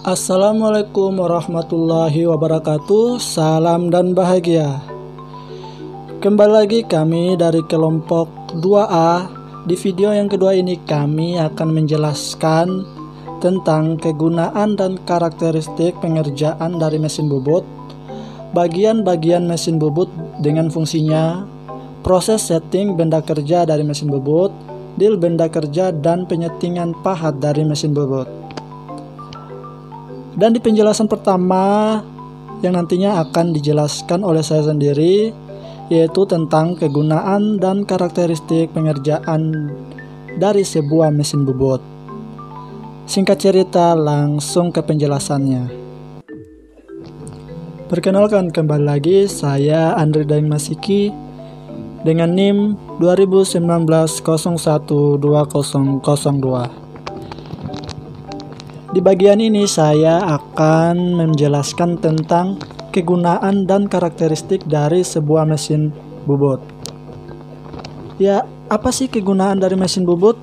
Assalamualaikum warahmatullahi wabarakatuh. Salam dan bahagia. Kembali lagi kami dari kelompok 2A. Di video yang kedua ini kami akan menjelaskan tentang kegunaan dan karakteristik pengerjaan dari mesin bubut, bagian-bagian mesin bubut dengan fungsinya, proses setting benda kerja dari mesin bubut, deal benda kerja dan penyetingan pahat dari mesin bubut. Dan di penjelasan pertama yang nantinya akan dijelaskan oleh saya sendiri, yaitu tentang kegunaan dan karakteristik pengerjaan dari sebuah mesin bubut. Singkat cerita, langsung ke penjelasannya. Perkenalkan kembali lagi, saya Andri Daeng Masiki dengan NIM 2019012002. Di bagian ini saya akan menjelaskan tentang kegunaan dan karakteristik dari sebuah mesin bubut. Ya, apa sih kegunaan dari mesin bubut?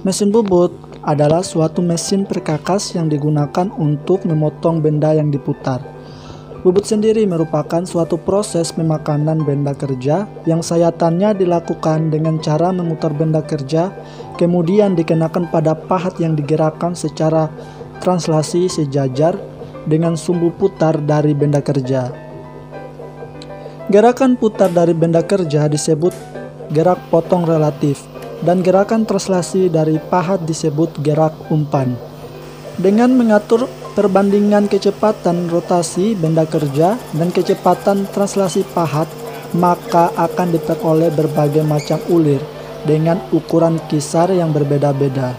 Mesin bubut adalah suatu mesin perkakas yang digunakan untuk memotong benda yang diputar. Bubut sendiri merupakan suatu proses pemakanan benda kerja yang sayatannya dilakukan dengan cara memutar benda kerja, kemudian dikenakan pada pahat yang digerakkan secara translasi sejajar dengan sumbu putar dari benda kerja. Gerakan putar dari benda kerja disebut gerak potong relatif, dan gerakan translasi dari pahat disebut gerak umpan. Dengan mengatur perbandingan kecepatan rotasi benda kerja dan kecepatan translasi pahat, maka akan diperoleh berbagai macam ulir dengan ukuran kisar yang berbeda-beda.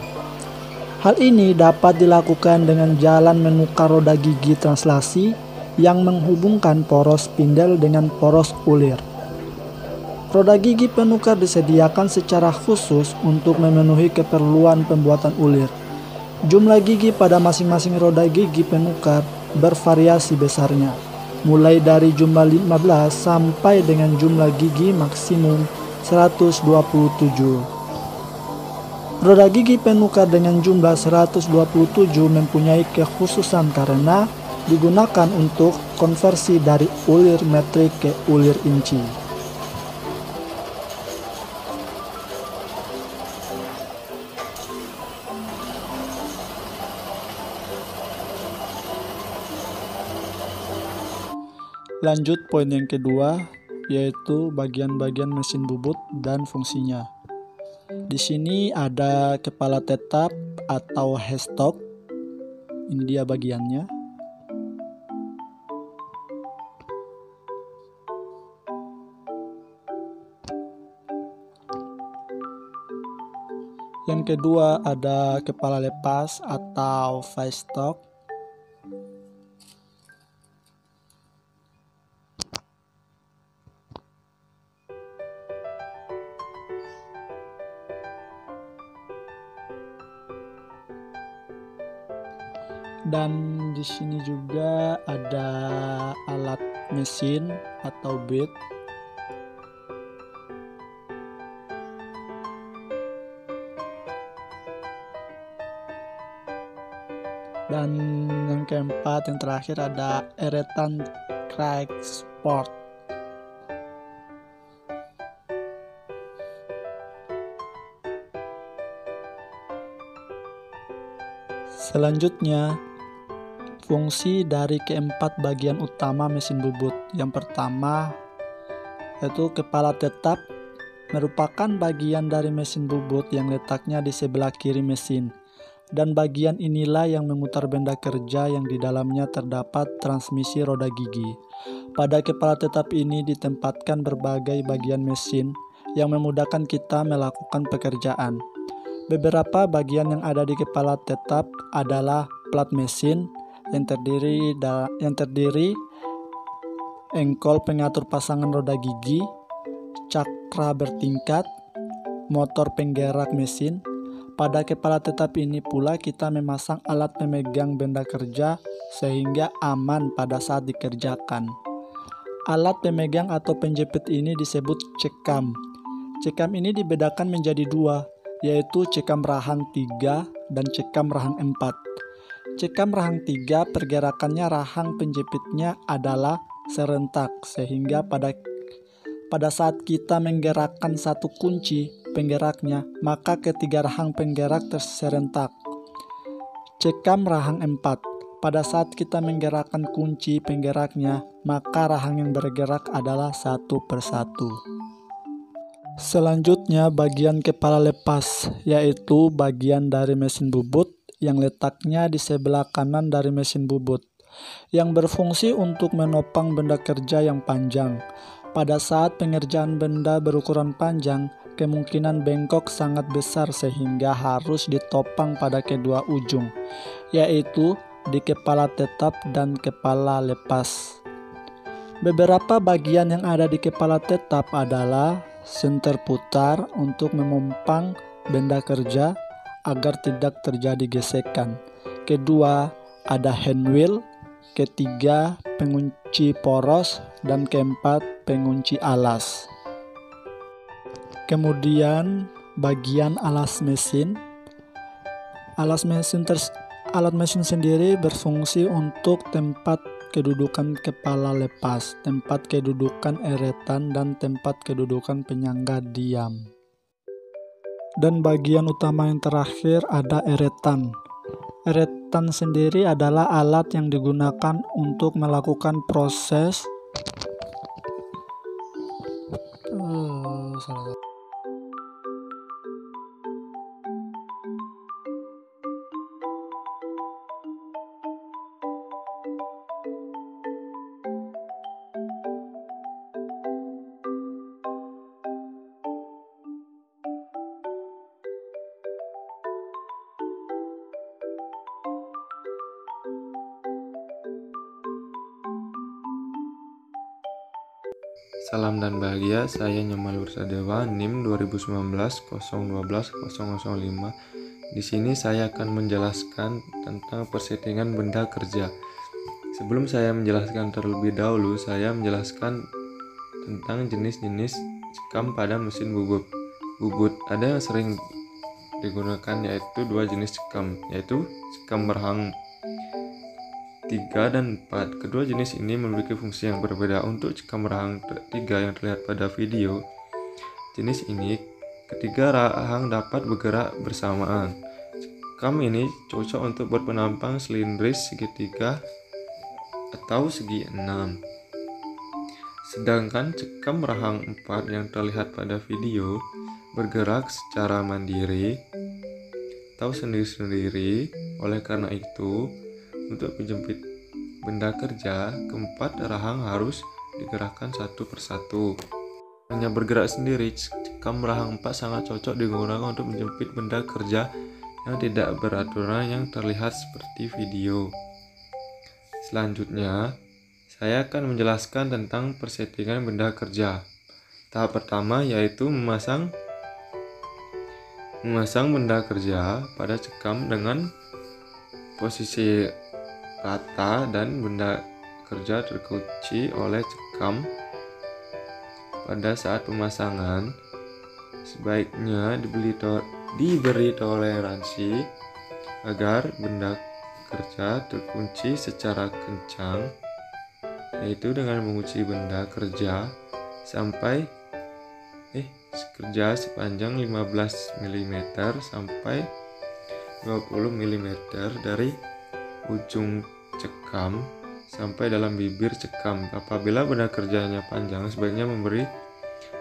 Hal ini dapat dilakukan dengan jalan menukar roda gigi translasi yang menghubungkan poros spindel dengan poros ulir. Roda gigi penukar disediakan secara khusus untuk memenuhi keperluan pembuatan ulir. Jumlah gigi pada masing-masing roda gigi penukar bervariasi besarnya, mulai dari jumlah 15 sampai dengan jumlah gigi maksimum 127. Roda gigi penukar dengan jumlah 127 mempunyai kekhususan karena digunakan untuk konversi dari ulir metrik ke ulir inci. Lanjut poin yang kedua, yaitu bagian-bagian mesin bubut dan fungsinya. Di sini ada kepala tetap atau headstock. Ini dia bagiannya. Yang kedua ada kepala lepas atau face stock. Dan di sini juga ada alat mesin atau bit. Dan yang keempat, yang terakhir ada eretan crank sport. Selanjutnya, fungsi dari keempat bagian utama mesin bubut. Yang pertama yaitu kepala tetap, merupakan bagian dari mesin bubut yang letaknya di sebelah kiri mesin, dan bagian inilah yang memutar benda kerja yang di dalamnya terdapat transmisi roda gigi. Pada kepala tetap ini ditempatkan berbagai bagian mesin yang memudahkan kita melakukan pekerjaan. Beberapa bagian yang ada di kepala tetap adalah plat mesin yang terdiri engkol pengatur pasangan roda gigi, cakra bertingkat, motor penggerak mesin. Pada kepala tetap ini pula kita memasang alat pemegang benda kerja sehingga aman pada saat dikerjakan. Alat pemegang atau penjepit ini disebut cekam. Cekam ini dibedakan menjadi dua, yaitu cekam rahang 3 dan cekam rahang 4. Cekam rahang 3, pergerakannya rahang penjepitnya adalah serentak, sehingga pada saat kita menggerakkan satu kunci penggeraknya, maka ketiga rahang penggerak terserentak. Cekam rahang 4, pada saat kita menggerakkan kunci penggeraknya, maka rahang yang bergerak adalah satu persatu. Selanjutnya bagian kepala lepas, yaitu bagian dari mesin bubut yang letaknya di sebelah kanan dari mesin bubut, yang berfungsi untuk menopang benda kerja yang panjang. Pada saat pengerjaan benda berukuran panjang, kemungkinan bengkok sangat besar sehingga harus ditopang pada kedua ujung, yaitu di kepala tetap dan kepala lepas. Beberapa bagian yang ada di kepala tetap adalah senter putar untuk memompang benda kerja agar tidak terjadi gesekan. Kedua, ada hand wheel. Ketiga, pengunci poros. Dan keempat, pengunci alas. Kemudian, bagian alas mesin. Alat mesin sendiri berfungsi untuk tempat kedudukan kepala lepas, tempat kedudukan eretan, dan tempat kedudukan penyangga diam. Dan bagian utama yang terakhir ada eretan. Eretan sendiri adalah alat yang digunakan untuk melakukan proses Salam dan bahagia, saya Nyomal Ursadewa, NIM 2019-012-005. Di sini saya akan menjelaskan tentang persettingan benda kerja. Sebelum saya menjelaskan terlebih dahulu, saya menjelaskan tentang jenis-jenis cekam pada mesin bubut. Ada yang sering digunakan yaitu dua jenis cekam, yaitu cekam rahang 3 dan 4. Kedua jenis ini memiliki fungsi yang berbeda. Untuk cekam rahang 3 yang terlihat pada video, jenis ini ketiga rahang dapat bergerak bersamaan. Cekam ini cocok untuk berpenampang silindris segitiga atau segi 6. Sedangkan cekam rahang 4 yang terlihat pada video bergerak secara mandiri atau sendiri-sendiri. Oleh karena itu, untuk menjepit benda kerja, keempat rahang harus digerakkan satu persatu. Hanya bergerak sendiri, cekam rahang 4 sangat cocok digunakan untuk menjepit benda kerja yang tidak beraturan yang terlihat seperti video. Selanjutnya, saya akan menjelaskan tentang persettingan benda kerja. Tahap pertama yaitu memasang benda kerja pada cekam dengan posisi rata dan benda kerja terkunci oleh cekam. Pada saat pemasangan, sebaiknya diberi toleransi agar benda kerja terkunci secara kencang, yaitu dengan mengunci benda kerja sampai sepanjang 15 mm sampai 20 mm dari ujung cekam sampai dalam bibir cekam. Apabila benda kerjanya panjang, sebaiknya memberi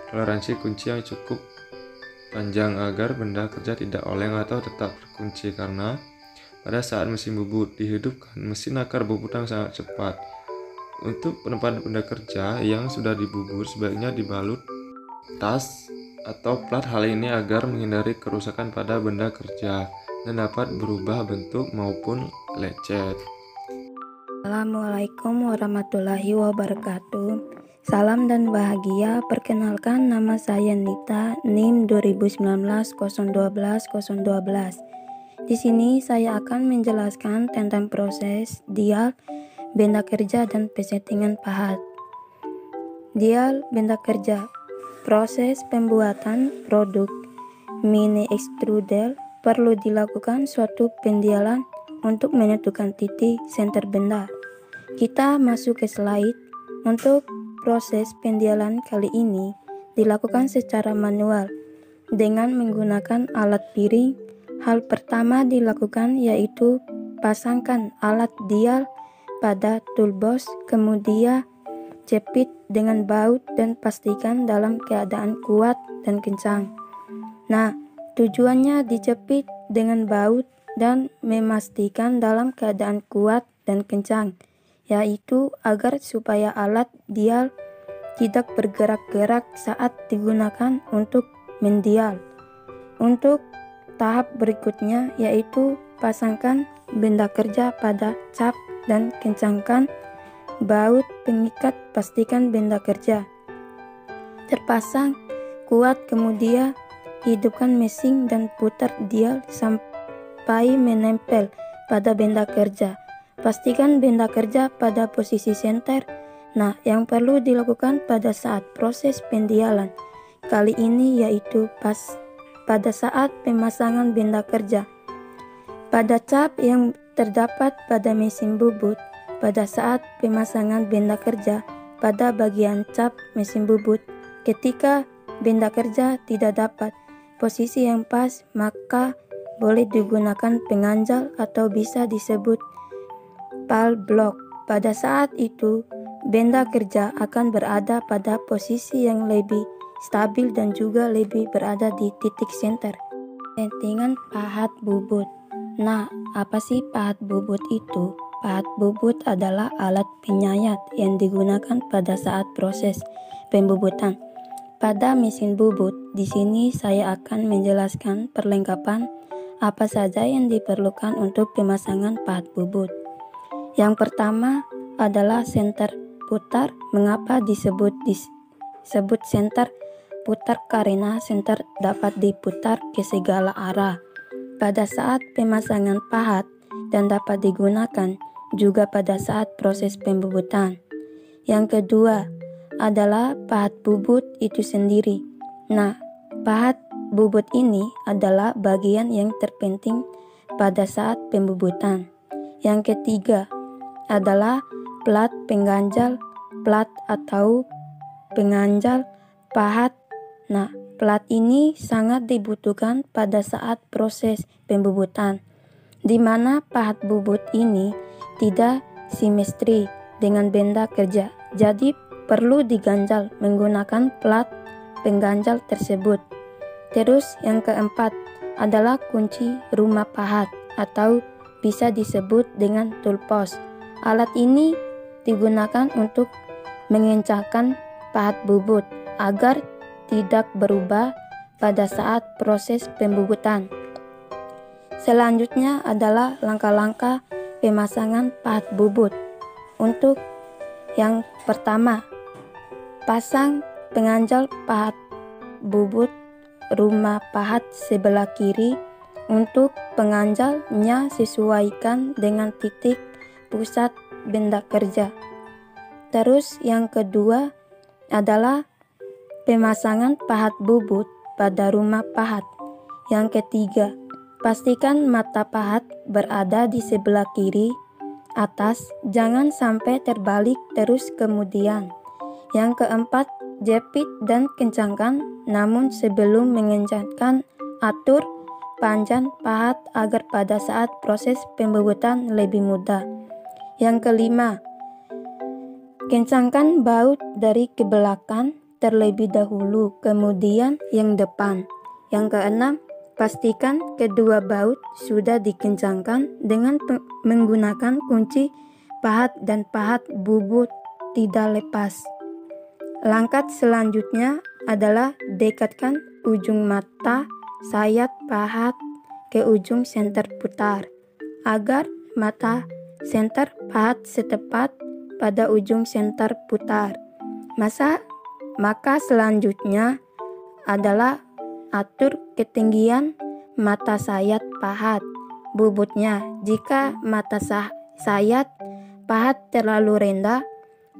toleransi kunci yang cukup panjang agar benda kerja tidak oleng atau tetap terkunci, karena pada saat mesin bubut dihidupkan, mesin akan berputar sangat cepat. Untuk penempatan benda kerja yang sudah dibubur, sebaiknya dibalut tas atau plat. Hal ini agar menghindari kerusakan pada benda kerja dan dapat berubah bentuk maupun lecet. Assalamualaikum warahmatullahi wabarakatuh. Salam dan bahagia. Perkenalkan, nama saya Nita, NIM 2019-012-012. Di sini saya akan menjelaskan tentang proses dial benda kerja dan persettingan pahat. Dial benda kerja. Proses pembuatan produk mini extruder perlu dilakukan suatu pendialan untuk menentukan titik senter benda. Kita masuk ke slide. Untuk proses pendialan kali ini dilakukan secara manual dengan menggunakan alat piring. Hal pertama dilakukan yaitu pasangkan alat dial pada toolbox, kemudian jepit dengan baut dan pastikan dalam keadaan kuat dan kencang. Nah, tujuannya dijepit dengan baut dan memastikan dalam keadaan kuat dan kencang, yaitu agar supaya alat dial tidak bergerak-gerak saat digunakan untuk mendial. Untuk tahap berikutnya yaitu pasangkan benda kerja pada cap dan kencangkan baut pengikat, pastikan benda kerja terpasang kuat, kemudian hidupkan mesin dan putar dial sampai menempel pada benda kerja. Pastikan benda kerja pada posisi senter. Nah, yang perlu dilakukan pada saat proses pendialan kali ini yaitu pada saat pemasangan benda kerja pada cap yang terdapat pada mesin bubut. Pada saat pemasangan benda kerja pada bagian cap mesin bubut, ketika benda kerja tidak dapat posisi yang pas, maka boleh digunakan penganjal atau bisa disebut pal block. Pada saat itu, benda kerja akan berada pada posisi yang lebih stabil dan juga lebih berada di titik senter. Settingan pahat bubut. Nah, apa sih pahat bubut itu? Pahat bubut adalah alat penyayat yang digunakan pada saat proses pembubutan pada mesin bubut. Di sini saya akan menjelaskan perlengkapan apa saja yang diperlukan untuk pemasangan pahat bubut. Yang pertama adalah senter putar. Mengapa disebut senter putar? Karena senter dapat diputar ke segala arah pada saat pemasangan pahat dan dapat digunakan juga pada saat proses pembubutan. Yang kedua adalah pahat bubut itu sendiri. Nah, pahat bubut ini adalah bagian yang terpenting pada saat pembubutan. Yang ketiga adalah plat pengganjal, plat atau penganjal pahat. Nah, plat ini sangat dibutuhkan pada saat proses pembubutan, di mana pahat bubut ini tidak simetri dengan benda kerja. Jadi perlu diganjal menggunakan plat pengganjal tersebut. Terus yang keempat adalah kunci rumah pahat atau bisa disebut dengan toolbox. Alat ini digunakan untuk mengencangkan pahat bubut agar tidak berubah pada saat proses pembubutan. Selanjutnya adalah langkah-langkah pemasangan pahat bubut. Untuk yang pertama, pasang penganjal pahat bubut rumah pahat sebelah kiri. Untuk penganjalnya sesuaikan dengan titik pusat benda kerja. Terus yang kedua adalah pemasangan pahat bubut pada rumah pahat. Yang ketiga, pastikan mata pahat berada di sebelah kiri atas, jangan sampai terbalik terus kemudian. Yang keempat, jepit dan kencangkan, namun sebelum mengencangkan atur panjang pahat agar pada saat proses pembubutan lebih mudah. Yang kelima, kencangkan baut dari ke belakang terlebih dahulu, kemudian yang depan. Yang keenam, pastikan kedua baut sudah dikencangkan dengan menggunakan kunci pahat dan pahat bubut tidak lepas. Langkah selanjutnya adalah dekatkan ujung mata sayat pahat ke ujung senter putar agar mata senter pahat setepat pada ujung senter putar. Maka selanjutnya adalah atur ketinggian mata sayat pahat bubutnya. Jika mata sayat pahat terlalu rendah,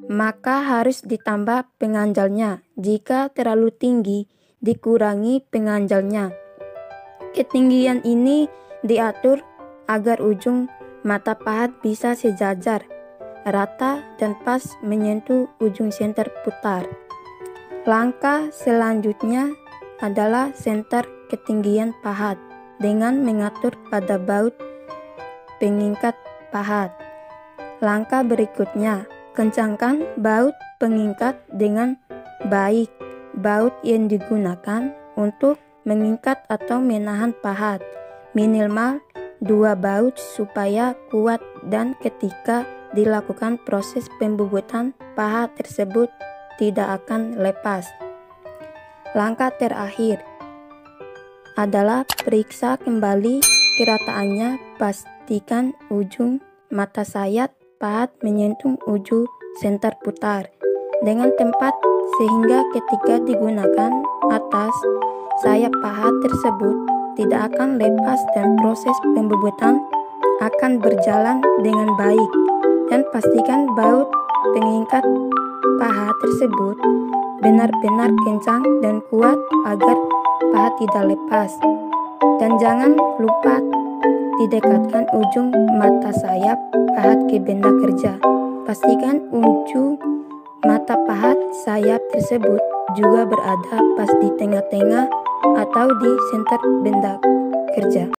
maka harus ditambah penganjalnya. Jika terlalu tinggi, dikurangi penganjalnya. Ketinggian ini diatur agar ujung mata pahat bisa sejajar, rata dan pas menyentuh ujung senter putar. Langkah selanjutnya adalah senter ketinggian pahat dengan mengatur pada baut pengikat pahat. Langkah berikutnya, kencangkan baut pengikat dengan baik. Baut yang digunakan untuk mengikat atau menahan pahat minimal 2 baut supaya kuat dan ketika dilakukan proses pembubutan pahat tersebut tidak akan lepas. Langkah terakhir adalah periksa kembali kerataannya. Pastikan ujung mata sayap pahat menyentuh ujung senter putar dengan tepat sehingga ketika digunakan atas sayap pahat tersebut tidak akan lepas dan proses pembubutan akan berjalan dengan baik. Dan pastikan baut pengikat pahat tersebut benar-benar kencang dan kuat agar pahat tidak lepas. Dan jangan lupa didekatkan ujung mata sayap pahat ke benda kerja. Pastikan ujung mata pahat sayap tersebut juga berada pas di tengah-tengah atau di senter benda kerja.